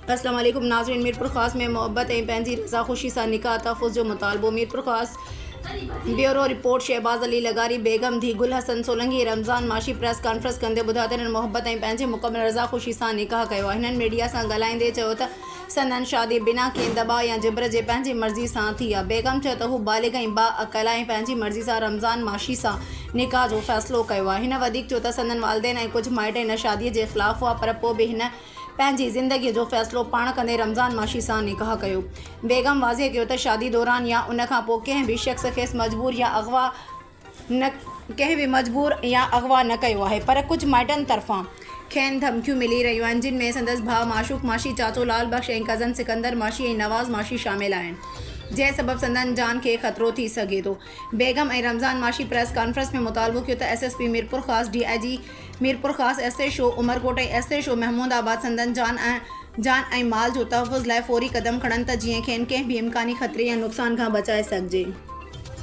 अस्सलाम वालेकुम नाज़रीन। मीरपुर ख़ास में मोहब्बत ऐं पंहिंजी रज़ा ख़ुशी सां निकाह तहफ़्फ़ुज़ जो मुतालबो। मीरपुर ख़ास ब्यूरो रिपोर्ट। शहबाज़ अली लगारी बेगम धी गुल हसन सोलंकी रमज़ान माशी प्रेस कॉन्फ्रेंस कंदे ॿुधायो त हिननि मोहब्बत ऐं पंहिंजे मुकमल रज़ा ख़ुशी सां निकाह कयो आहे। हिननि मीडिया सां ॻाल्हाईंदे चयो त संदन शादी बिना कंहिं दॿाउ या जिबर जे पंहिंजी मर्ज़ी सां थी आहे। बेगम चयो त हू बालिग़ ऐं बाअक़ल ऐं पंहिंजी मर्ज़ी सां रमज़ान माशी सां निकाह जो फ़ैसिलो कयो आहे। हिन वधीक चयो त संदन वालिदैन ऐं कुझु माइट हिन शादीअ जे ख़िलाफ़ हुआ, पर पोइ बि हिन पंहिंजी ज़िंदगीअ जो फ़ैसिलो पाण कंदे रमज़ान माशी सां निकाह कयो। बेगम वाज़े कयो त शादी दौरान या उन खां पोइ कंहिं बि शख़्स खेसि मजबूर या अगवा न कयो आहे, पर कुझु माइटनि तरफ़ां खेनि धमकियूं मिली रहियूं आहिनि, जिन में संदसि भाउ माशूक माशी, चाचो लाल बख्श ऐं कज़न सिकंदर माशी ऐं नवाज़ माशी शामिल आहिनि, जंहिं सबबु संदन जान खे ख़तरो थी सघे थो। बेगम ऐं रमज़ान माशी प्रेस कॉन्फ्रेंस में मुतालबो कयो त SSP मीरपुर ख़ास, DIG मीरपुर ख़ास, SHO उमरकोट ऐं SHO महमूदाबाद संदन जान ऐं माल जो तहफ़्फ़ुज़ लाइ फ़ौरी क़दम खणनि त जीअं खेनि कंहिं बि इम्कानी ख़तरे या नुक़सान खां बचाए सघिजे।